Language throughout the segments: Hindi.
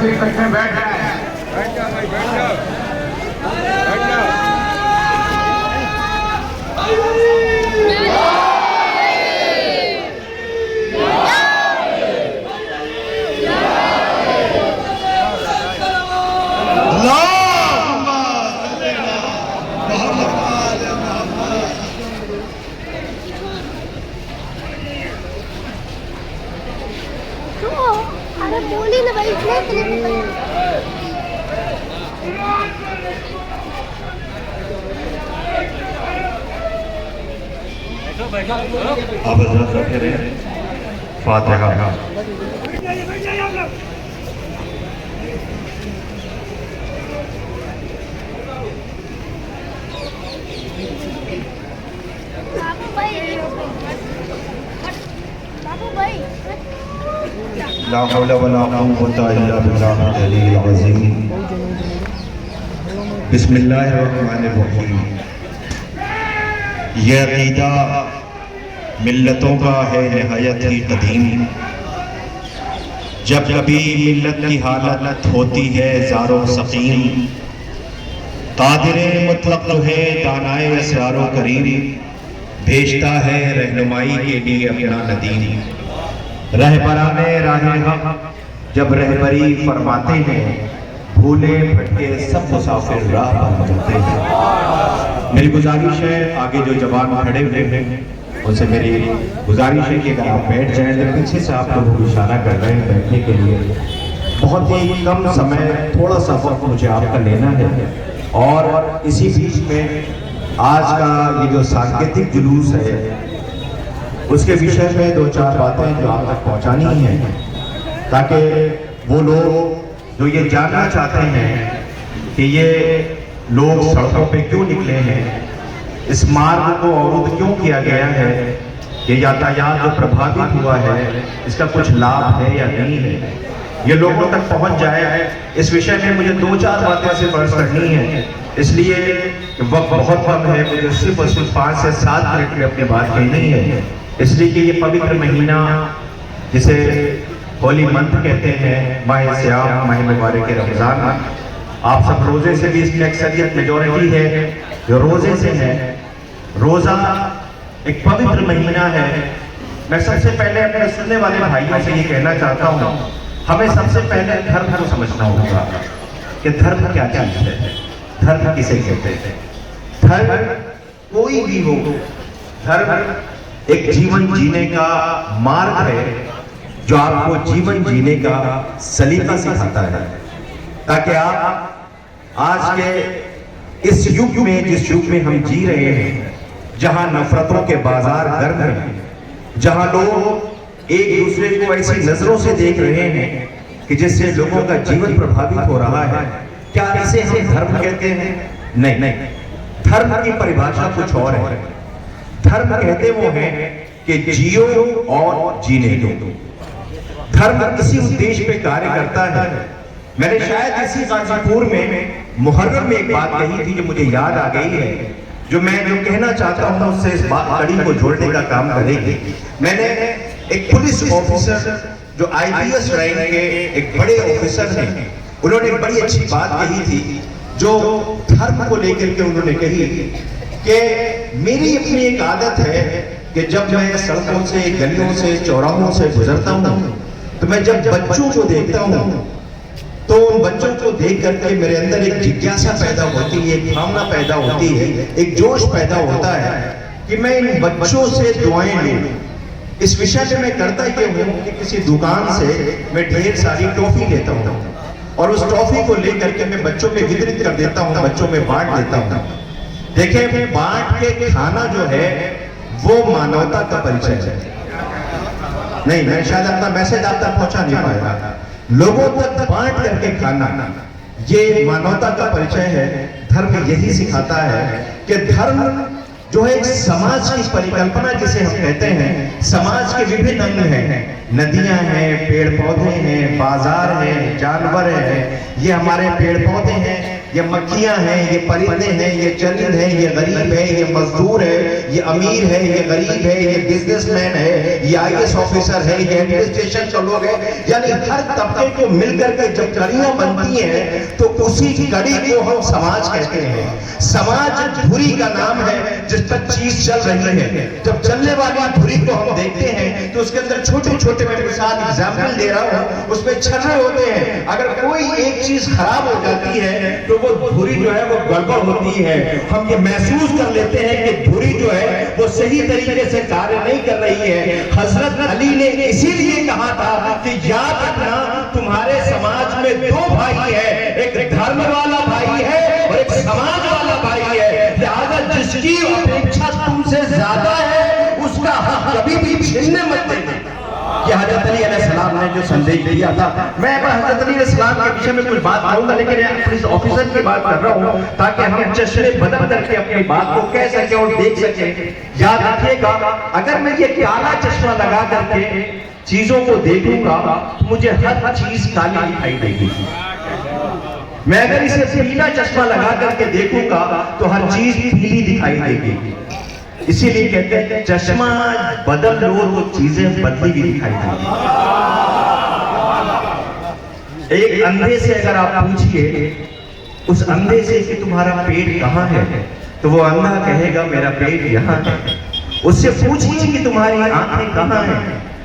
से इकट्ठे बैठ जाए। बैठ जाओ भाई, बैठ जाओ, बैठ जाओ। अरे बोली ना भाई, अब हजरत रखे रहे फातिहा। बाबू भाई ला हौला वला कुव्वता इल्ला बिल्लाहिल अलीय्यिल अज़ीम। बिस्मिल्लाहिर्रहमानिर्रहीम। यह अक़ीदा मिल्लतों का है निहायत ही कदीम। जब कभी मिल्लत की हालत होती है ज़ारो सकीम, कादिर मुतलक जो है दानाए असरारो करीम, भेजता है रहनुमाई के लिए अपना नदीम। रहबराने राहे हक जब रहबरी फरमाते हैं, भूले भटके सब मुसाफिर राह पर चलते हैं। मेरी गुजारिश है, आगे जो जवान खड़े हुए हैं उनसे मेरी गुजारिश है कि अगर आप बैठ जाएं, तो पीछे से आप लोगों को इशारा कर रहे हैं बैठने के लिए। बहुत ही कम समय, थोड़ा सा वक्त मुझे आपका लेना है। और इसी बीच में आज का ये जो सांकेतिक जुलूस है उसके विषय में दो चार बातें जो आप तक पहुंचानी है, ताकि वो लोग जो ये जानना चाहते हैं कि ये लोग सड़कों पे क्यों निकले हैं, इस मार्ग को अवरुद्ध क्यों किया गया है, ये यातायात जो प्रभावित हुआ है इसका कुछ लाभ है या नहीं है, ये लोगों तक पहुंच जाए। इस विषय में मुझे दो चार बातें से बर्स करनी है, इसलिए वक्त बहुत कम है, मुझे सिर्फ और सिर्फ 5 से 7 मिनट में अपनी बात कहनी है। इसलिए कि ये पवित्र महीना जिसे होली मंथ कहते हैं, माह सियाम, माह मुबारक रमजान, आप सब रोजे से भी इसमें अक्सरियत मेजॉरिटी है जो रोजे से है। रोजा एक पवित्र महीना है। मैं सबसे पहले अपने सुनने वाले भाइयों से ये कहना चाहता हूँ, हमें सबसे पहले धर्म को समझना होगा कि धर्म क्या चीज है, धर्म किसे कहते हैं। धर्म कोई भी हो, धर्म एक जीवन जीने का मार्ग है जो आपको जीवन जीने का सलीका सिखाता है, ताकि आप आज के इस युग में, जिस युग में हम जी रहे हैं, जहां नफरतों के बाजार गर्म हैं, जहां लोग एक दूसरे को ऐसी नजरों से देख रहे हैं कि जिससे लोगों का जीवन प्रभावित हो रहा है, क्या इसे हम धर्म कहते हैं? नहीं, धर्म की परिभाषा कुछ और है। धर्म कहते वो हैं कि जियो और जीने दो। धर्म किसी उद्देश्य पे कार्य करता है। मैंने शायद इसी गाजीपुर में मुहर्रम में एक बात कही थी जो मुझे याद आ गई है, जो मैं जो कहना चाहता हूं उससे इस कड़ी को जोड़ने का काम करेगी। मैंने एक पुलिस ऑफिसर जो IPS रैंक के एक बड़े ऑफिसर हैं, उन्होंने एक बड़ी अच्छी बात कही थी जो धर्म को लेकर के उन्होंने कही कि मेरी अपनी एक आदत है कि जब मैं सड़कों से, गलियों से, चौराहों से गुजरता हूँ, तो मैं जब बच्चों को देखता हूँ तो उन बच्चों को देख करके मेरे अंदर एक जिज्ञासा पैदा होती है, एक भावना पैदा होती है, एक जोश पैदा होता है कि मैं इन बच्चों से दुआएं लूं। इस विषय में मैं करता ये हूँ कि किसी दुकान से मैं ढेर सारी टॉफी लेता हूँ और उस टॉफी को लेकर के मैं बच्चों में वितरित कर देता हूँ, बच्चों में बांट देता हूँ। देखिए, बांट के खाना जो है वो मानवता का परिचय है। नहीं, मैं शायद अपना मैसेज आप तक पहुंचा नहीं पाया। लोगों तक बांट करके खाना ये मानवता का परिचय है। धर्म यही सिखाता है कि धर्म जो है एक समाज की परिकल्पना जिसे हम कहते हैं, समाज के विभिन्न अंग हैं, नदियां हैं, पेड़ पौधे हैं, बाजार हैं, जानवर हैं, ये हमारे पेड़ पौधे हैं, ये मक्खियां हैं, ये परिंदे हैं, ये चरिंद हैं, ये गरीब है, ये मजदूर है, ये अमीर है, ये गरीब है, ये बिजनेसमैन है, ये IAS ऑफिसर है, ये एडमिनिस्ट्रेशन का लोग है, यानी हर तबके को मिलकर के जब कड़ियां बनती हैं तो उसी कड़ी को हम समाज कहते हैं। समाज धुरी का नाम है जिस पर चीज चल रही है। जब चलने वाली धुरी को हम देखते हैं तो उसके अंदर छोटे छोटे, मैं मिसाल एग्जाम्पल दे रहा हूं, उसमें छर्रे होते हैं। अगर कोई एक चीज खराब हो जाती है तो वो धुरी जो है वो गड़बड़ होती है। हम ये महसूस कर लेते हैं कि धुरी जो है वो सही तरीके से कार्य नहीं कर रही है। हजरत अली ने इसीलिए कहा था कि याद रखना तुम्हारे समाज में दो भाई है, एक धर्म वाला भाई है और एक समाज वाला भाई है। लिहाजा जिसकी अपेक्षा तुमसे ज्यादा है उसका हक कभी भी छीनने मत देना। कि हजरत अली अलैहिस्सलाम ने जो संदेश दिया था, मैं हजरत अली अलैहिस्सलाम के विषय में कुछ बात कहूंगा, लेकिन पुलिस ऑफिसर की बात कर रहा हूं ताकि हम चश्मे बदल करके अपनी बात को कह सके और देख सके। याद रखिएगा, अगर मैं ये काला चश्मा लगा करके चीजों को देखूंगा तो मुझे हर चीज काली दिखाई देगी। मैं अगर इसे पीला चश्मा लगा करके देखूंगा तो हर चीज पीली दिखाई देगी। इसीलिए कहते हैं चश्मा बदल लो तो चीजें बदली भी दिखाई देगी। एक अंधे से अगर आप पूछिए उस अंधे से कि तुम्हारा पेट कहां है, तो वो अंधा कहेगा मेरा पेट यहां है। उससे पूछिए कि तुम्हारी आंखें कहां हैं,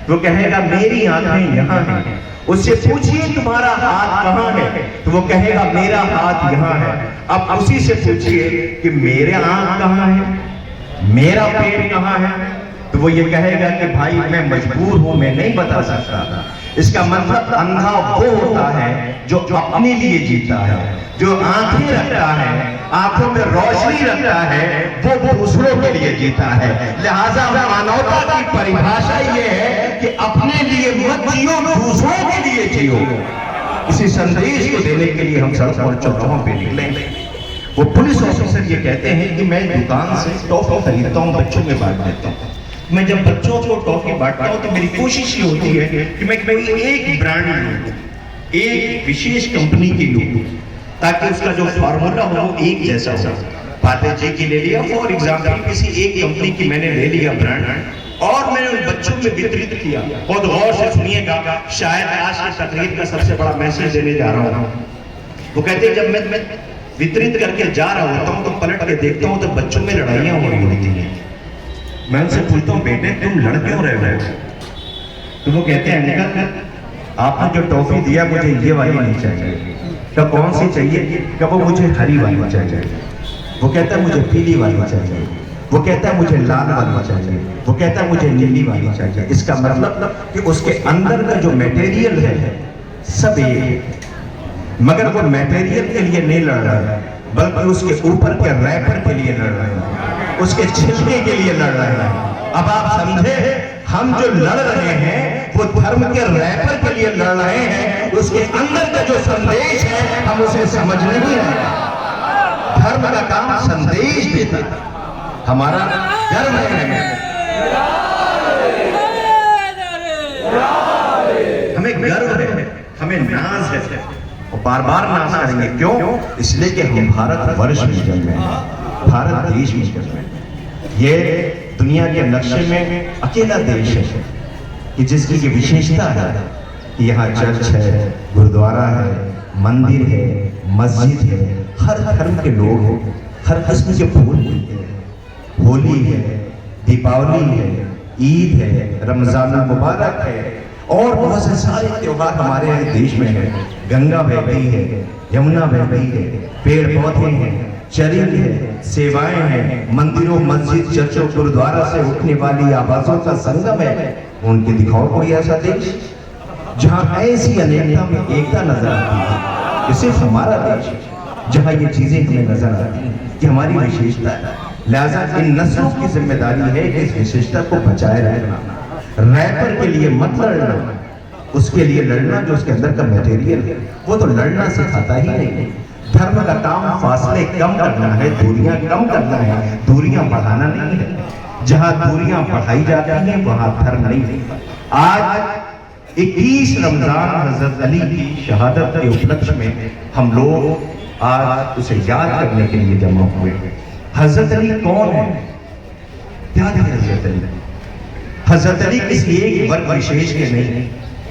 वो कहेगा मेरी आंखें यहां हैं। उससे पूछिए तुम्हारा हाथ कहां है, तो वो कहेगा मेरा हाथ यहां है। अब उसी से पूछिए कि मेरे आंख कहां है, मेरा पेट कहां है, तो वो ये कहेगा कि भाई मैं मजबूर हूं, मैं नहीं बता सकता। इसका मतलब अंधा वो होता है जो अपने लिए जीता है, जो आंखें रखता है, आंखों में रोशनी रखता है, वो दूसरों के लिए जीता है। लिहाजा मानवता की परिभाषा ये है कि अपने लिए मत जियो, दूसरों के लिए जियो। इसी संदेश को देने के लिए हम सड़कों और चौराहों पे निकलेंगे। वो पुलिस ऑफिसर ये कहते हैं कि मैं दुकान से टॉफी खरीदता हूँ, बच्चों में बांट देता हूँ। मैं जब बच्चों को टॉफी बांटता हूँ तो मेरी कोशिश ये होती है कि मैं कोई एक ब्रांड लूँ, एक विशेष कंपनी की लूँ, ताकि उसका जो फॉर्मूला हो वो एक जैसा हो। फातेह जी की ले लिया फॉर एग्जाम्पल, किसी एक कंपनी की मैंने ले लिया ब्रांड और मैंने उन बच्चों में वितरित किया। बहुत गौर से सुनिएगा, शायद आज की तकरीर का सबसे बड़ा मैसेज देने जा रहा हूँ। वो कहते हैं जब मैं वितरित करके जा रहा होता हूँ तो पलट के देखता हूँ तो बच्चों में लड़ाइयाँ हो रही होती हैं। मैं उनसे पूछता हूँ बेटे तुम लड़ क्यों रहे हो? तो वो कहते हैं अंकल आपने जो टॉफी दिया मुझे ये वाली नहीं चाहिए। तो कौन सी चाहिए? कब वो मुझे हरी वाली चाहिए। वो कहता है मुझे पीली वाली चाहिए। वो कहता है मुझे लाल वाली चाहिए। वो कहता है मुझे नीली वाली चाहिए। इसका मतलब कि उसके अंदर का जो मटेरियल है सब एक, मगर वो मटेरियल के लिए नहीं लड़ रहा है, बल्कि उसके ऊपर के रैपर के लिए लड़ रहे हैं, उसके छिलके के लिए लड़ रहे हैं। अब आप समझे, हम जो लड़ रहे हैं वो धर्म के रैपर के लिए लड़ रहे हैं। उसके अंदर का जो संदेश है हम उसे समझ नहीं रहे। धर्म का काम संदेश देता है, हमारा धर्म है, हमें गर्व है, हमें नाज है और बार बार नाज करेंगे। क्यों? इसलिए कि हम भारत वर्ष में जन्मे हैं, भारत देश में जन्मे हैं। ये दुनिया के नक्शे में अकेला देश है कि जिसकी ये विशेषता है कि यहाँ चर्च है, गुरुद्वारा है, मंदिर है, मस्जिद है, हर धर्म के लोग हैं, हर किस्म के फूल मिलते हैं। होली है, दीपावली है, ईद है, रमजान मुबारक है और बहुत से सारे त्योहार हमारे देश में है। गंगा बहती है, यमुना बहती है, पेड़ पौधे हैं, चरिंद है, सेवाएं हैं, मंदिरों, मस्जिद, चर्चों, गुरुद्वारा से उठने वाली आवाजों का संगम है। उनके दिखाओ कोई ऐसा देश जहां ऐसी अनेकता में एकता नजर आती है। ये सिर्फ हमारा देश है जहां ये चीजें हमें नजर आती हैं कि हमारी विशेषता है। लिहाजा इन नस्लों की जिम्मेदारी है कि इस विशेषता को बचाए रखना। रैपर के लिए मत लड़ना, उसके लिए लड़ना जो उसके अंदर का मटेरियल है, वो तो लड़ना सिखाता ही नहीं। धर्म का काम फासले कम करना है, दूरियां कम करना है, दूरियां बढ़ाना नहीं है। जहां दूरियां बढ़ाई जाती हैं वहां धर्म नहीं है। आज 21 रमजान हजरत अली की शहादत के उपलक्ष्य में हम लोग आज उसे याद करने के लिए जमा हुए। हजरत अली कौन है? क्या थे हजरत अली? हजरत अली किसी एक वर्ग विशेष के नहीं,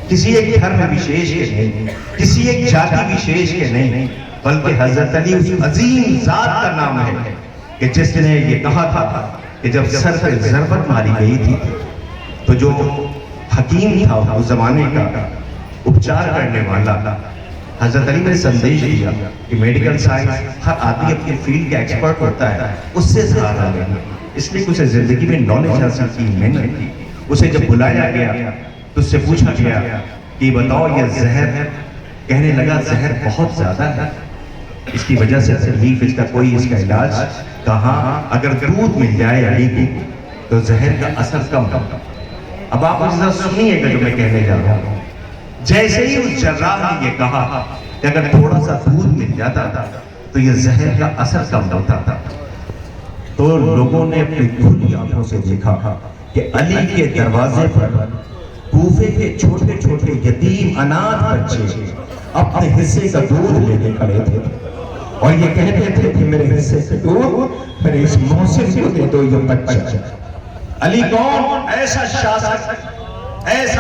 किसी एक धर्म विशेष के नहीं, किसी एक जाति विशेष के नहीं, बल्कि हजरत अली उस अजीम जात का नाम है कि जिसने ये कहा था कि जब सर पे ज़रबत मारी गई थी तो जो हकीम था उस जमाने का उपचार करने वाला, हजरत अली ने संदेश दिया कि मेडिकल साइंस हर आदमी अपने फील्ड का एक्सपर्ट होता है, उससे सहारा लेंगे। इसलिए उसे जिंदगी में नॉलेज हासिल की मेहनत की। उसे जब बुलाया गया तो उससे पूछा गया कि बताओ ये जहर, कहने लगा जहर बहुत ज्यादा है, इसकी वजह से तकलीफ, इसका कोई इसका इलाज कहाँ? अगर दूध मिल जाए अली को तो जहर का असर कम होगा। अब आप मुझे सुनिएगा जो मैं कहने जा रहा हूँ। जैसे ही उस जर्राह ने ये कहा कि अगर थोड़ा सा दूध मिल जाता था तो ये जहर का असर कम होता था, तो लोगों ने अपनी खुली आंखों से देखा कि अली के दरवाजे पर कूफे के छोटे छोटे यतीम अनाथ बच्चे अपने हिस्से का दूध लेने खड़े थे और ये कहते थे कि मेरे हिस्से से दूध मेरे इस मोहसिन को दे दो, ये बच्चा। अली कौन? ऐसा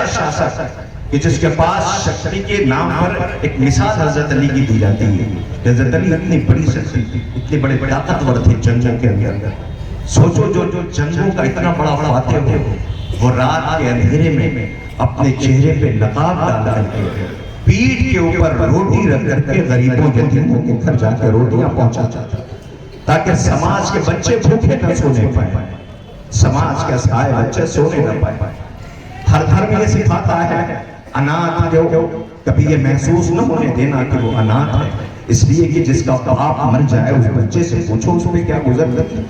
शासक कि जिसके पास शक्ति के नाम पर एक मिसाल हजरत अली की दी जाती है। हजरत अली इतनी बड़ी शक्ति, इतने बड़े ताकतवर थे जंगों के अंदर। सोचो जो जंगों का इतना बड़ा फातेह हो, वो रात के अंधेरे में अपने चेहरे पे नकाब डाल करके पीठ के ऊपर रोटी रख करके गरीबों यतीमों के घर जाकर रोटियां पहुंचाता था ताकि समाज के बच्चे भूखे न सोने पाए, समाज के असहाय बच्चे सोने न पाए। हर धर्म ये सिखाता है अनाथ को कभी ये महसूस न होने देना कि वो अनाथ है, इसलिए कि जिसका बाप मर जाए उस बच्चे से पूछो उस पे क्या गुजरती।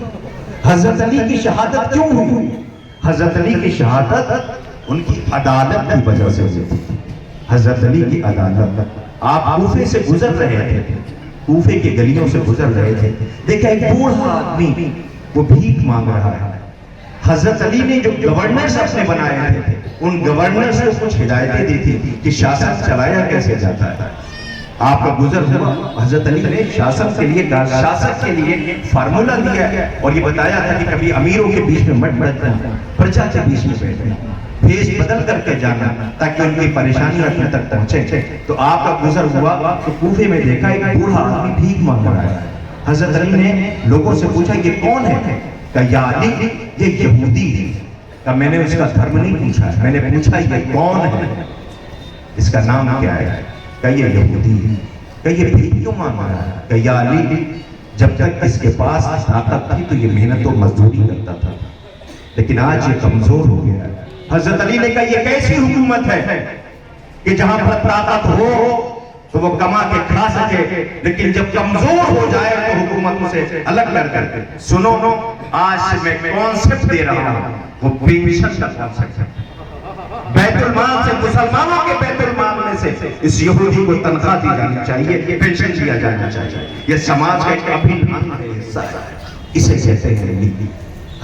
हजरत अली की शहादत क्यों हुई? हजरत अली की शहादत उनकी अदालत की वजह से हुई थी। हजरत अली की अदालत, आप कूफे से गुजर रहे थे, कूफे की गलियों से गुजर रहे थे, देखा एक बूढ़ा आदमी वो भीख मांग रहा है। हजरत अली ने जो गवर्नर्स अपने बनाए थे उन गवर्नर्स को कुछ हिदायतें दी थी कि शासन चलाया कैसे जाता है। आपका गुजर हुआ, हजरत अली ने शासन के लिए, शासक के लिए फार्मूला दिया और ये बताया था कि कभी अमीरों के बीच में मत बैठना, प्रजा के बीच में बैठना, भेष बदल करके जाना ताकि उनकी परेशानी अपने तक पहुंचे। तो आपका गुजर हुआ तो कूफे में देखा एक बूढ़ा आदमी भीख मांग रहा है। हजरत अली ने लोगों से पूछा ये कौन है? या अली ये यहूदी है। का मैंने उसका धर्म नहीं पूछा, मैंने पूछा ये कौन है, इसका नाम क्या है? का ये यहूदी है। का ये भीख क्यों मांग रहा है? का या अली जब तक इसके पास ताकत थी तो ये मेहनत और मजदूरी करता था, लेकिन आज ये कमजोर हो गया है। हजरत अली ने कहा ये कैसी हुकूमत है कि जहां पर ताकत हो तो वो कमा के खा सके, लेकिन जब कमजोर हो जाए तो हुकूमत उसे अलग कर करके। सुनो, आज मैं कॉन्सेप्ट दे रहा हूं, वो पेंशन का कॉन्सेप्ट। बैतुल माल से, मुसलमानों के बैतुल माल में से इस यहूदी को तनख्वाह दी जानी चाहिए, पेंशन दिया जाना चाहिए। ये समाज का एक अभिन्न हिस्सा है, इसे कहते हैं अली।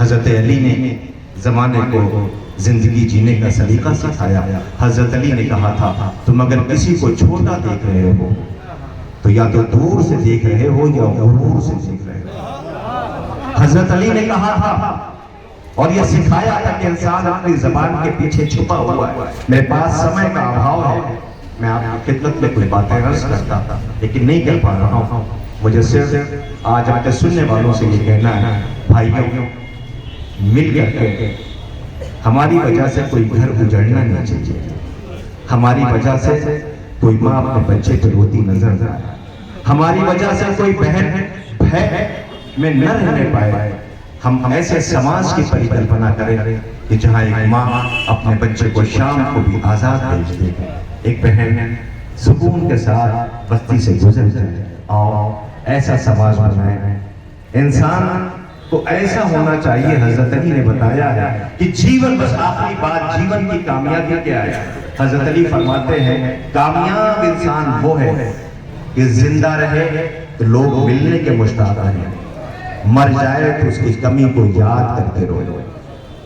हजरत अली ने जमाने को जिंदगी जीने का सलीका सिखाया। हजरत अली ने कहा था तुम अगर किसी को छोटा देख रहे हो तो या तो दूर से देख रहे हो या गुरूर से देख रहे हो। हजरत अली ने कहा था और यह सिखाया था कि इंसान अपनी जबान के पीछे छुपा हुआ है। मेरे पास समय का अभाव है, मैं आपकी खिदमत में कुछ बातें अर्ज करता था लेकिन नहीं कर पा रहा हूँ। मुझे सिर्फ आज आपके सुनने वालों से ये कहना है, भाइयों मिल करके हमारी वजह से कोई घर उजड़ना नहीं चाहिए, हमारी वजह से कोई माँ अपने बच्चे को रोती नजर न आए, हमारी वजह से कोई बहन भय में न रहने पाए। हम ऐसे समाज की परिकल्पना करें कि जहाँ एक माँ अपने बच्चे को शाम को भी आजाद भेज दे, एक बहन सुकून के साथ बस्ती से गुजर जाए। आओ ऐसा समाज बनाए। इंसान तो ऐसा होना चाहिए। हजरत अली ने बताया है कि जीवन, बस आखिरी बात, जीवन की कामयाबी क्या है? हजरत अली फरमाते हैं कामयाब इंसान वो है कि जिंदा रहे तो लोग मिलने के मुश्ताक हैं, मर जाए तो उसकी कमी को याद करके रोए।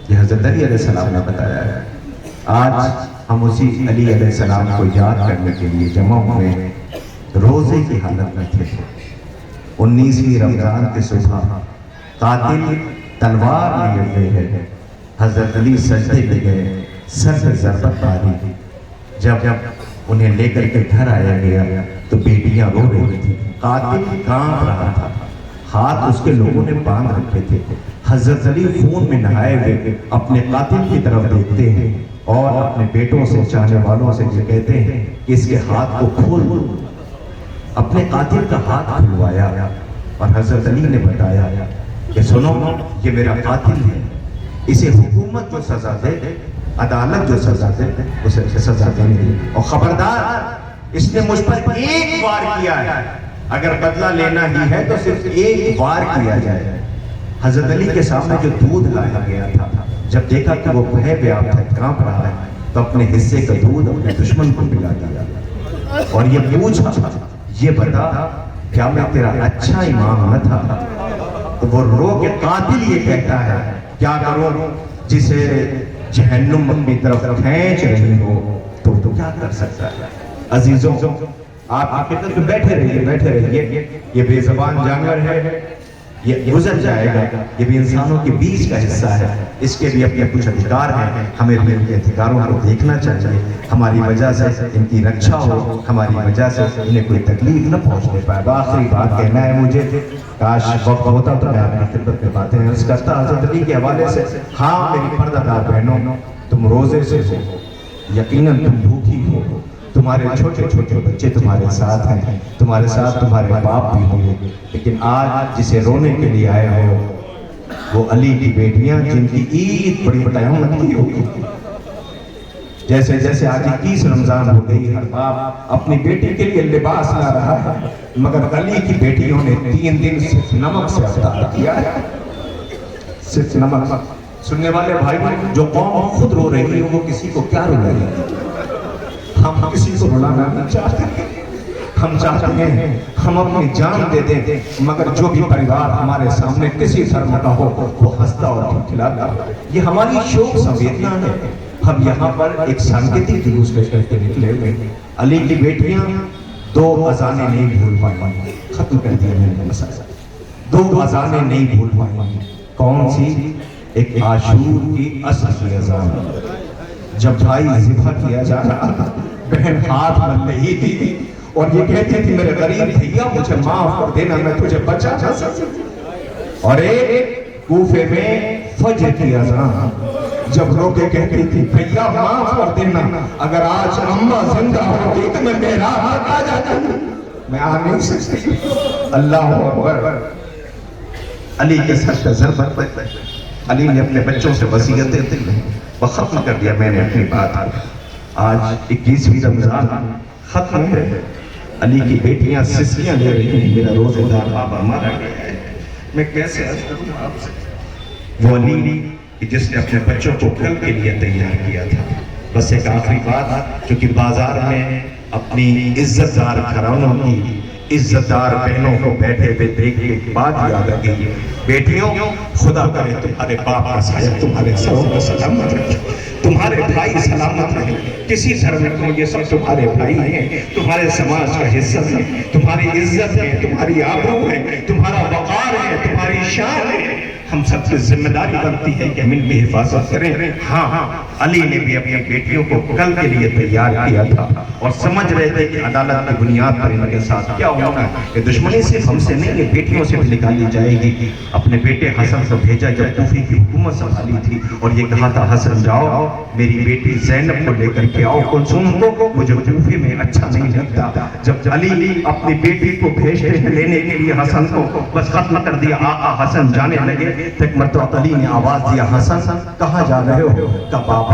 ये हजरत अली अलैहिस्सलाम ने बताया है। आज हम उसी अली अलैहिस्सलाम को याद करने के लिए जमा हुए रोजे की हालत में थे। 19वीं रमजान की सुबह कातिल तलवार लिए हुए है। हजरत अली सजदे में गए, सर पे ज़रबत मारी। जब उन्हें लेकर के घर आया गया तो बेटियां रो रही थी। कातिल कांप रहा था, हाथ उसके लोगों ने बांध रखे थे। हजरत अली खून में नहाए हुए अपने कातिल की तरफ देखते हैं और अपने बेटों से, चाहने वालों से ये कहते हैं कि इसके हाथ को खोल दो। अपने कातिल का हाथ खुलवाया और हजरत अली ने बताया कि सुनो, ये मेरा कातिल है, इसे हुकूमत जो सजा दे, अदालत जो सजा दे, उसे सजा देनी है। और खबरदार, इसने मुझ पर एक वार किया है, अगर बदला लेना ही है तो सिर्फ एक वार किया जाए। हजरत अली के सामने जो दूध लाया गया था, जब देखा कि वो भय व्याप्त है, कांप रहा है, तो अपने हिस्से का दूध अपने दुश्मन को पिला दिया और ये पूछा, ये बता क्या मैं तेरा अच्छा इमाम न था? तो वो रो के कातिल ये कहता है, क्या करूं जिसे जहन्नुम अपनी तरफ खींच रही हो तो क्या कर सकता है? अजीजों, आप आखिरत में बैठे रहिए। ये बेज़बान जानवर है, ये गुजर जाएगा, ये भी इंसानों के बीच का हिस्सा है, इसके भी अपने कुछ अधिकार हैं। हमें भी इनके अधिकारों को देखना चाहिए। हमारी वजह से इनकी रक्षा हो, हमारी वजह से इन्हें कोई तकलीफ न पहुंचने पाए। आखिरी बात कहना है मुझे, काश वक्त होता तो मैं आपकी खिदमत में बातें अर्ज करता हज़रत अली के हवाले से। हाँ मेरी पर्दादार बहनों, तुम रोजे से हो, यकीनन तुम भूखी हो, तुम्हारे छोटे छोटे बच्चे तुम्हारे साथ हैं, तुम्हारे साथ तुम्हारे बाप भी होंगे, लेकिन आज जिसे रोने के लिए आए हो वो अली की बेटियां, जिनकी ईद बड़ी कयामत की होगी। जैसे जैसे आज 21 रमजान हो गई, हर बाप अपनी बेटी के लिए लिबास ला रहा है, मगर अली की बेटियों ने 3 दिन सिर्फ नमक से अफ्तार किया है, सिर्फ नमक। सुनने वाले भाई, जो कौम खुद रो रही है वो किसी को क्या रुलाएगी? हम किसी को रुलाना नहीं चाहते, हम चाहते हैं हम अपनी जान दे दें, मगर जो भी परिवार हमारे सामने किसी धर्म का हो वो हंसता और खिलाता। ये हमारी शोक संवेदना है। हम यहाँ पर एक सांकेतिक जुलूस लेकर के निकले हुए। अली की बेटियां 2 अजानें नहीं भूल पाई, खत्म कर दिया मैंने मसला। 2 अजानें नहीं भूल पाई। कौन सी? एक आशूर की असली अजान, जब भाई ज़िबा किया जा रहा था, बहन हाथ में नहीं थी और ये कहती थी मेरे गरीब भैया मुझे माफ कर देना, मैं तुझे बचा ना सकती। और एक कूफे में फजर की अज़ान, जब लोग कहती थी भैया माफ कर देना, अगर आज अम्मा जिंदा होती तो मैं मेरा हाथ आ जाता, मैं आ नहीं सकती। अल्लाह अकबर। अली के सर पे ज़रबत, अली ने अपने बच्चों से वसीयतें खत्म कर दिया। मैंने अपनी बात, आज 21वीं रमजान खत्म है, अली की बेटियां सिस्कियां ले रही हैं, मेरा रोजेदार बाबा मारा गया है, मैं कैसे अर्ज करूं आपसे? वो अली कि जिसने अपने बच्चों को कल के लिए तैयार किया था। बस एक आखिरी बात, क्योंकि बाजार में अपनी इज्जतदार घरानों की इज्जतदार बहनों को बैठे हुए देख के बात याद आ गई। बेटियों, खुदा करे तुम्हारे बाप का साया तुम्हारे सरों पर सलामत रहे, तुम्हारे भाई सलामत रहे, किसी धर्म को ये सब तुम्हारे भाई हैं, तुम्हारे समाज का हिस्सा है, तुम्हारी इज्जत है, तुम्हारी आबरू है, तुम्हारा वक़ार है, तुम्हारी शान है। हम सबसे जिम्मेदारी बनती है कि हम इनकी हिफाजत करें। हाँ, अली ने भी अपनी बेटियों को कल के लिए तैयार किया था और समझ रहे थे कि अदालत की बुनियाद पर इनके साथ क्या होना है। कि दुश्मनी सिर्फ हमसे नहीं, ये बेटियों से भी निकाली जाएगी। अपने बेटे हसन को भेजा जब कूफे की हुकूमत संभाली थी और ये कहा था हसन जाओ मेरी बेटी ज़ैनब को लेकर के आओ, कुलसूम को, मुझे कूफे में अच्छा नहीं लगता। जब अली अपनी बेटी को भेजते हैं लेने के लिए हसन को, बस खत्म कर दिया। आका हसन जाने लगे, एक मरतबा अली ने आवाज दिया, हसन कहाँ जा रहे हो? का बाबा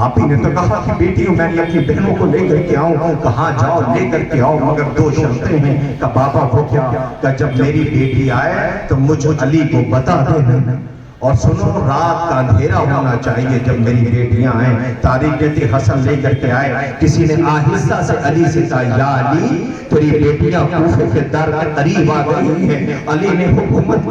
आप ही ने तो कहा कि बेटियों मैं अपनी बहनों को लेकर के आऊं, कहाँ जाओ लेकर के आओ, मगर 2 शर्तें हैं। का बाबा वो क्या? का जब मेरी बेटी आए तो मुझे अली को बता देना और सुनो, रात का अंधेरा होना चाहिए जब मेरी बेटियां आए। तारीख कहती हसन लेकर के आए, किसी ने आहिस्ता से अली से कहा, या अली तेरी बेटियां कूफे के दर के करीब आ गई हैं। अली ने हुकूमत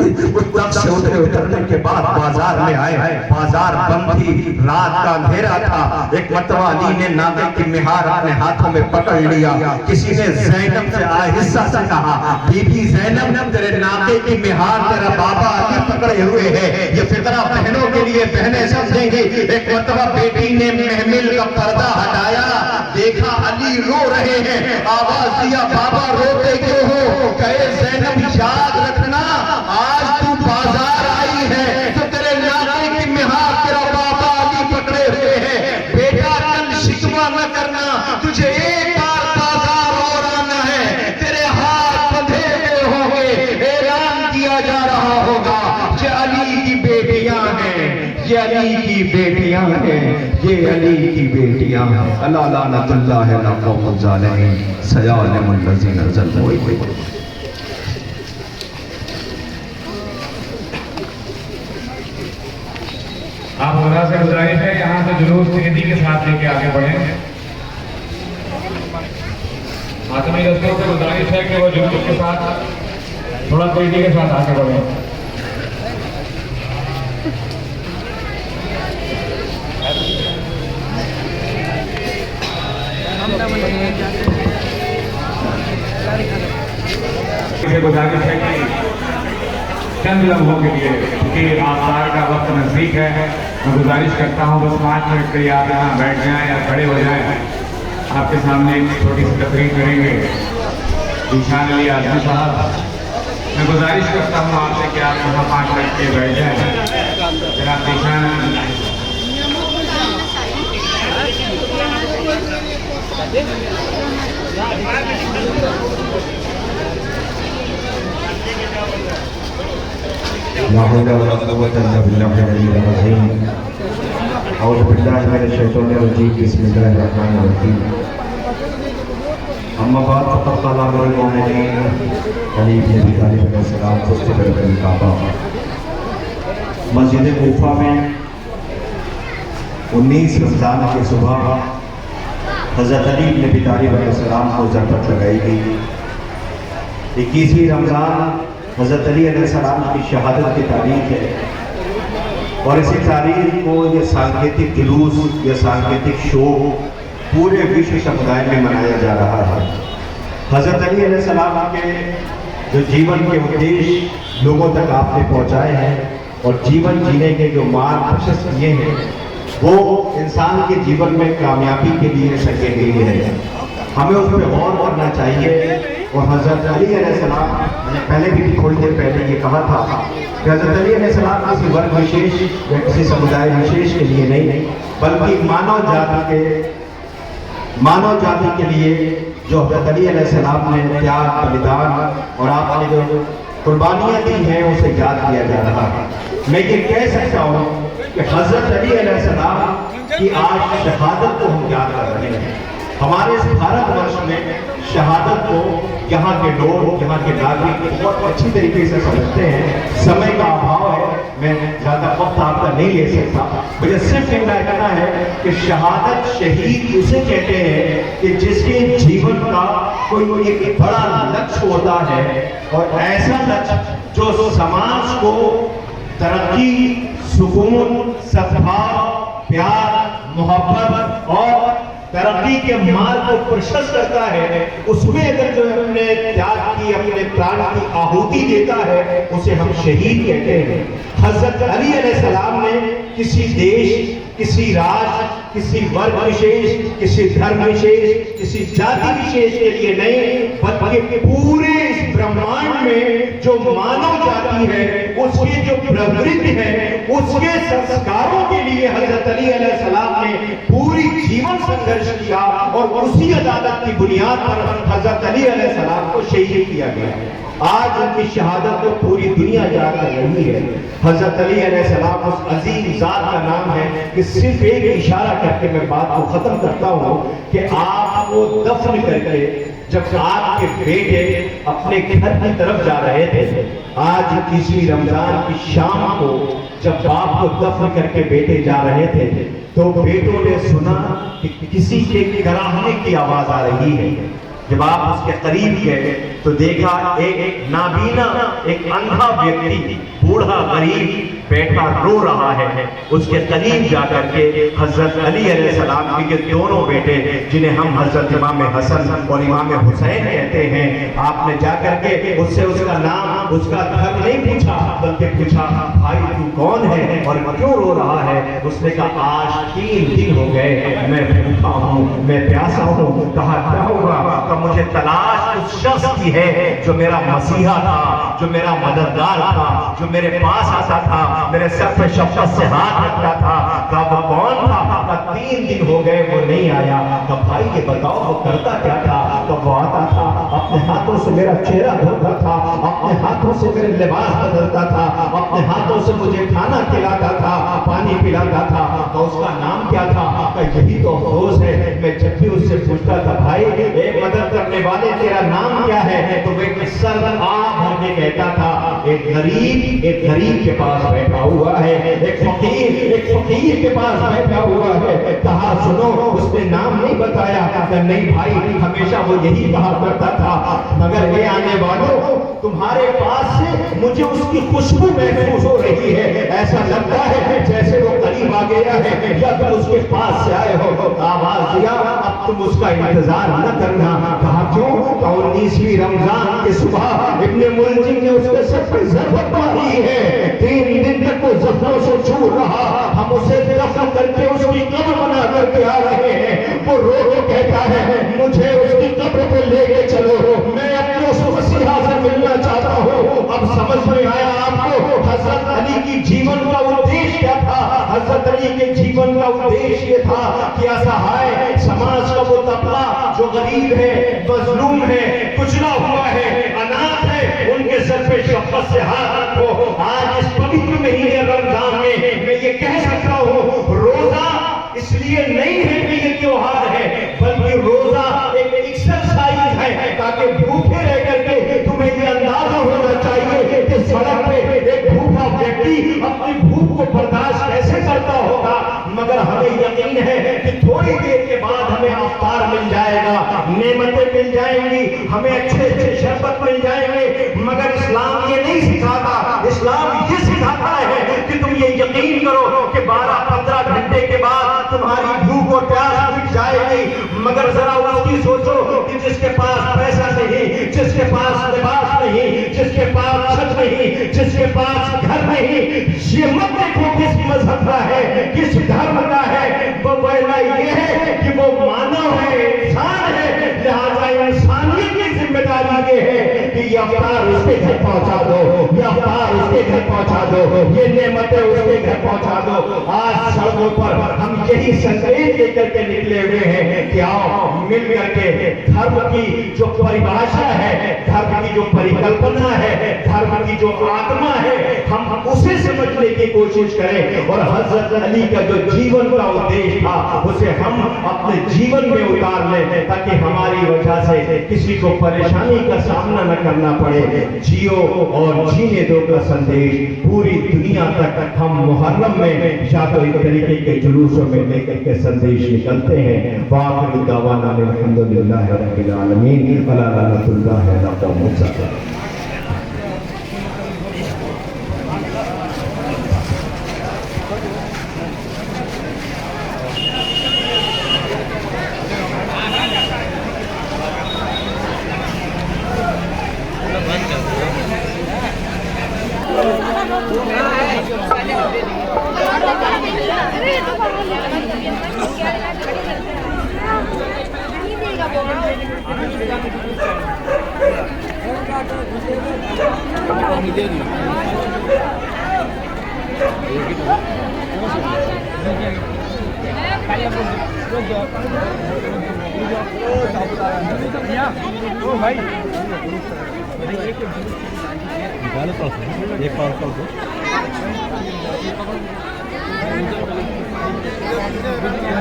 से उतरने के बाद बाजार में आए। बाजार बंद थी, रात का अंधेरा था। एक मतवा अली ने नाके की मिहार अपने हाथों में पकड़ लिया। किसी ने ज़ैनब से आहिस्ता से कहा, बीबी ज़ैनब तेरे नाके की मिहार तेरा बाबा अली पकड़े हुए है। ये फितरा बहनों के लिए बहनें समझेंगी। एक मतवा बेटी ने महमिल का पर्दा हटाया, देखा अली रो रहे हैं। आवाज दिया, बाबा रोते क्यों हो? कहे ज़ैनब याद रखना, आज तू बाजार आई है तो तेरे नाके की मिहार तेरा बाबा अली पकड़े हुए हैं। बेटा कल शिकवा न करना, तुझे एक बार बाजार और आना है। तेरे हाथ बंधे हुए होंगे, ऐलान किया जा रहा होगा, ये अली की बेटियां हैं, ये अली की बेटियां हैं, ये अली की बेटियां हैं। अल्लाह लानतुल्लाह अला कौम ज़ालिमीन सयालिमुल लज़ीना ज़लमू। आप लोगों से गुजारिश है यहाँ से जुलूस तेजी के साथ लेके आगे बढ़े। आदमी रस्तों से गुजारिश है कि वो जुलूस के साथ थोड़ा तेजी के साथ आगे बढ़े। गुजारिश है कि चंद लम्हों के लिए, क्योंकि आसार का वक्त नजदीक है, मैं गुजारिश करता हूँ बस 5 मिनट के लिए आप यहाँ बैठ जाएं या खड़े हो जाएं। आपके सामने एक छोटी सी तकरीर करेंगे ईशान अली आजमी साहब। मैं गुजारिश करता हूँ आपसे कि आप यहाँ 5 मिनट के बैठ जाएं। जनाब ईशान मस्जिद कूफा में 19 रमज़ान की सुबह हज़रत अली इब्न अबी तालिब अलैहिस्सलाम को ज़रफ़त लगाई गई। 21वीं रमज़ान हज़रत अली अलैहिस्सलाम की शहादत की तारीख है और इसी तारीख को ये सांकेतिक जुलूस या सांकेतिक शो पूरे विश्व समुदाय में मनाया जा रहा है। हज़रत अली अलैहिस्सलाम के जो जीवन के उद्देश्य लोगों तक आपने पहुँचाए हैं और जीवन जीने के जो मार्ग प्रशस्त किए हैं वो इंसान के जीवन में कामयाबी के लिए सके लिए है। हमें उस पर गौर करना चाहिए। और हज़रत अली अलैहिस्सलाम, मैंने पहले भी थोड़ी देर पहले ये कहा था कि हज़रत अली अलैहिस्सलाम किसी वर्ग विशेष या किसी समुदाय विशेष के लिए नहीं, बल्कि मानव जाति के लिए जो हज़रत अली अलैहिस्सलाम ने त्याग, बलिदान और आपने जो कुर्बानियाँ दी हैं उसे याद किया जा रहा है। मैं ये कह सकता हूँ कि हज़रत अली अलैहिस्सलाम की आज शहादत को हम याद कर रहे हैं। हमारे इस भारतवर्ष में शहादत को यहाँ के लोग, यहाँ के नागरिक बहुत अच्छी तरीके से समझते हैं। समय का अभाव है, मैं ज़्यादा वक्त आपका नहीं ले सकता। मुझे सिर्फ कहना इतना है कि शहादत, शहीद उसे कहते हैं कि जिसके जीवन का कोई एक बड़ा लक्ष्य होता है और ऐसा लक्ष्य जो समाज को तरक्की, सुकून, सद्भाव, प्यार, मोहब्बत और तरक्की के मार्ग को प्रशस्त करता है, उसमें अगर जो अपने त्याग की, अपने प्राण की आहुति देता है उसे हम शहीद कहते हैं। हज़रत अली अलैहिस्सलाम ने किसी देश, किसी राज्य, किसी वर्ग विशेष, किसी धर्म विशेष, किसी जाति विशेष के लिए नहीं, बल्कि पूरे इस ब्रह्मांड में जो मानव जाति है उसके जो प्रवृत्ति है उसके संस्कारों के लिए हज़रत अली अलैहिस्सलाम ने पूरी जीवन संघर्ष किया और उसी उसी अदालत की बुनियाद पर हजरत अली अलैहिस्सलाम को शहीद किया गया। आज उनकी शहादत को पूरी दुनिया याद कर रही है। हजरत अली अलैहिस्सलाम उस अजीम जात का नाम है कि सिर्फ एक इशारा करके मैं बात को खत्म करता हूँ कि आपको दफन करके जब आपके बेटे अपने घर की तरफ जा रहे थे, आज 21वीं रमजान की शाम को जब बाप को दफन करके बेटे जा रहे थे, तो बेटों ने सुना कि किसी के कराहने की आवाज आ रही है। जब आप उसके करीब गए तो देखा एक नाबीना, एक अंधा व्यक्ति, बूढ़ा गरीब बैठा रो रहा है। उसके करीब जाकर के हजरत अली अलैहिस्सलाम के दोनों बेटे, जिन्हें हम हजरत इमाम हसन और इमाम हुसैन कहते हैं, आपने जाकर के उससे उसका नाम, उसका घर नहीं पूछा, बल्कि पूछा भाई तू कौन है और क्यों रो रहा है। उसने कहा आज 3 दिन हो गए, मैं भूखा हूँ, मैं प्यासा हूँ। कहा क्या होगा? तो मुझे तलाश उस शख्स की है जो मेरा मसीहा था, जो मेरा मददगार था, जो मेरे पास आता था, मेरे सर पे शफकत से हाथ रखता था। कब कौन था? 3 दिन हो गए वो नहीं आया। कब भाई ये बताओ वो करता क्या था? कब वो आता था, अपने हाथों से मेरा चेहरा धोता था, अपने हाथों से मेरे लिबास बदलता था, अपने हाथों से मुझे खाना खिलाता था, पानी पिलाता था। तो उसका नाम क्या था? यही तो अफसोस है। मैं जब भी उससे पूछता था भाई एक मदद करने वाले तेरा नाम क्या है, तो वे सर आप भर के कहता था एक गरीब के पास बैठा हुआ है, एक फकीर के पास बैठा हुआ है। कहा सुनो, उसने नाम नहीं बताया। नहीं भाई, हमेशा वो यही कहा करता था, मगर ये आने वालों तुम्हारे पास से मुझे उसकी खुशबू महसूस हो रही है। ऐसा लगता है जैसे वो करीब आ गया है या तुम उसके पास से आए हो। आवाज दिया अब तुम उसका इंतजार न करना। कहा क्यों? 19वीं रमजान की सुबह इब्ने मुलजिम ने उसके सर पे ज़रबत मारी है। 3 दिन तक वो जख्मों से चूर रहा। हम उसे दफन करके उसकी कब्र बना करके आ रहे हैं। वो रो के कहता है मुझे उसकी कब्र पे लेके चलो, मैं अपने उस मसीहा से मिलना चाहता हूँ। अब समझ में आया आपको हजरत अली की जीवन का उद्देश्य क्या था? हजरत अली के जीवन का उद्देश्य ये था कि असहाय समाज का वो तबका जो गरीब है, मजलूम है, कुचला हुआ है, अनाथ है, उनके सर पे शफकत से हाथ रखो। आज इस पवित्र महीने रमजान में मैं ये कह सकता हूँ, रोजा इसलिए नहीं है कि ये त्योहार है, बल्कि रोजा एक एक्सरसाइज है ताकि भूखे रह करके तुम्हें ये अंदाजा होना चाहिए कि सड़क पे एक भूखा व्यक्ति अपनी भूख को बर्दाश्त कैसे करता होगा। मगर हमें यकीन है कि थोड़ी देर के बाद हमें अफ्तार मिल जाएगा, नेमतें मिल जाएंगी, हमें अच्छे अच्छे शरबत मिल जाएंगे। मगर इस्लाम ये नहीं सिखाता। इस्लाम ये सिखाता है कि तुम ये यकीन करो कि 12-15 घंटे के बाद तुम्हारी भूख और प्यास मिट जाएगी। मगर जरा उसकी सोचो कि जिसके पास पैसा नहीं, जिसके पास लिबास नहीं, जिसके पास छत नहीं, जिसके पास घर नहीं, ये मत देखो किस मजहब का है, किस धर्म का है। वो पहला ये है कि वो मानव है, इंसान है। लिहाजा इंसानियत की जिम्मेदारी ये है कि ये अवतार उसके घर पहुंचा दो, ये अवतार उसके घर पहुंचा दो, ये नेमतें उसके घर पहुंचा दो। आज सड़कों पर हम यही संदेश लेकर के निकले हुए हैं कि आओ मिल करके धर्म की जो परिभाषा है, धर्म की जो परिकल्पना है, धर्म की जो आत्मा है, हम उसे समझने की कोशिश करें और हजरत अली का जो जीवन का उद्देश्य था उसे हम अपने जीवन में उतार लें, ताकि हमारी वजह से किसी को परेशानी का सामना न करना पड़े। जियो और जीने दो का संदेश पूरी दुनिया तक हम मुहर्रम में या तो इस तरीके के जुलूसों में लेकर के संदेश निकलते हैं। वाक़िअ दावाना अल्हम्दुलिल्लाह रब्बिल आलमीन अला रहमतुल्लाह अला मूसा।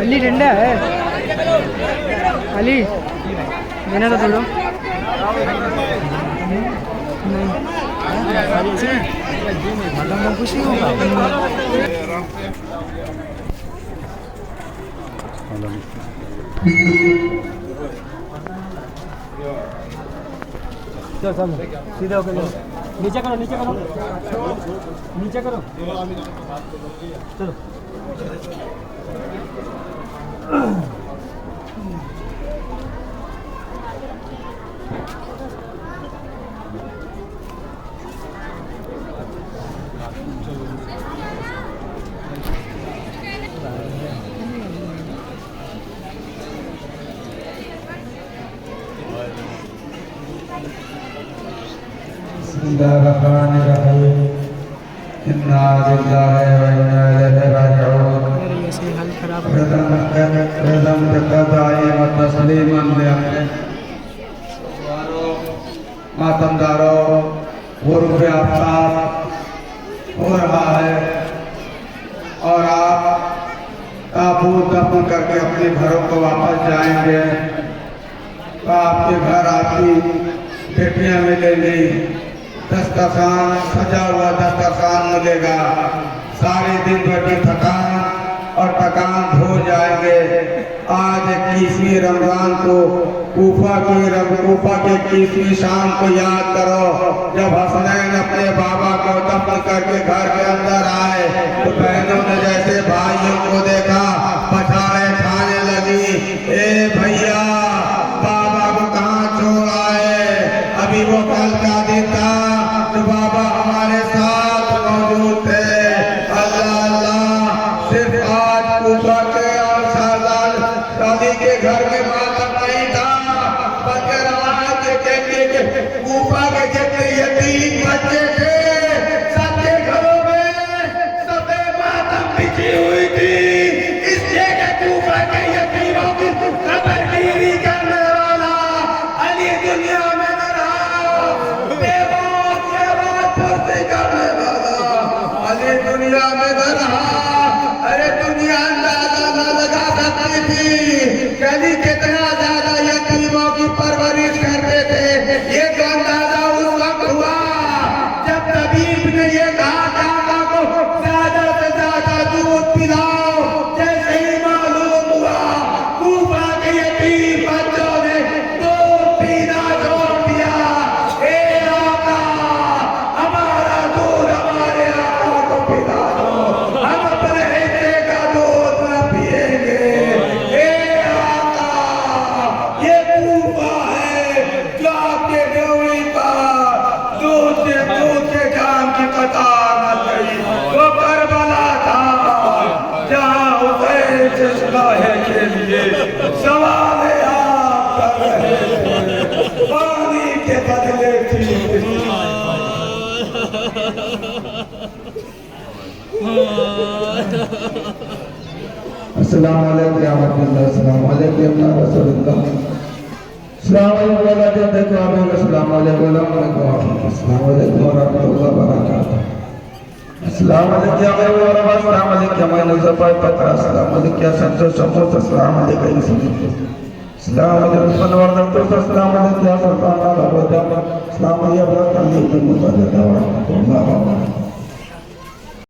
अली ठंडा है। अली देना तो थोड़ा नहीं कुछ नहीं होगा। चलो चलो सीधे होकर नीचे करो नीचे करो नीचे करो चलो। बिस्मिल्लाहिर्रहमानिर्रहीम। इन्ना लिल्लाहि व इन्ना इलैहि राजिऊन। प्रथम तक़द्दाइम तस्लीमन लिअमने। मातमदारों, गुरूब आफ्ताब हो रहा है और आप ताबूत दफन करके अपने घरों को वापस जाएंगे तो आपके घर आपकी बेटियां मिलेंगी। दस्तरखान सजा हुआ दस्तरखान मिलेगा। सारे दिन भर की थकान और थकान धो जाएंगे। आज 21वीं रमजान को कूफा के 21वीं शाम को याद करो, जब हसनैन अपने बाबा को दफन करके घर के अंदर आए तो बहनों ने जैसे भाइयों को देखा पछाड़े खाने लगी। ए भैया, बाबा को कहाँ छोड़ आए? अभी वो कल का दिन था तो बाबा हमारे साथ मौजूद थे। अल्लाह अल्लाह, सिर्फ आज कूफा के और शादी के घर में मातम नहीं था, बल्कि आज के कूफा के जितने यतीम बच्चे थे सबके घरों में सबे मातम बिछी हुई थी। इसलिए कि कूफा के यतीमों की खबरगिरी करने वाला अली दुनिया में न रहा। करने वाला अली दुनिया में न रहा। अरे दुनिया अंदाजा न लगा सकती थी कि अली कितना ज्यादा यतीमों की परवरिश करते थे। ये तो अंदाजा उस वक्त हुआ जब तबीब ने ये कहा दादा को ज्यादा से ज्यादा दूध पिलाओ। जैसे ही मालूम हुआ कूफा के यतीम बच्चों ने दूध पीना छोड़ दिया। ए आका, हमारा दूध हमारे आका को पिला दो, हम अपने हिस्से का दूध न पिएंगे। ए आका, ये कूफा है जो आपके ड्योढ़ी पर दूध के जाम की कतार न गई। वो करबला था जहाँ हुसैन चश्माहे के लिए सवाल आप कर रहे थे, पानी के बदले थी। अस्सलाम वालेकुम या रहमतुल्लाह। अस्सलाम वालेकुम या रसूलुल्लाह। अस्सलाम वालेकुम व रहमतुल्लाह। अस्सलाम वालेकुम व रहमतुल्लाह। अस्सलाम वालेकुम व रहमतुल्लाह व बरकातहू। अस्सलाम वालेकुम या गैर व अस्सलाम वालेकुम या नज़फ़ाय पत्र। अस्सलाम वालेकुम या संतो समोस। अस्सलाम वालेकुम या समीत। अस्सलाम वालेकुम मनवर तो। अस्सलाम वालेकुम या सुल्तान अल-अबद। अस्सलाम वालेकुम या बरकातहू।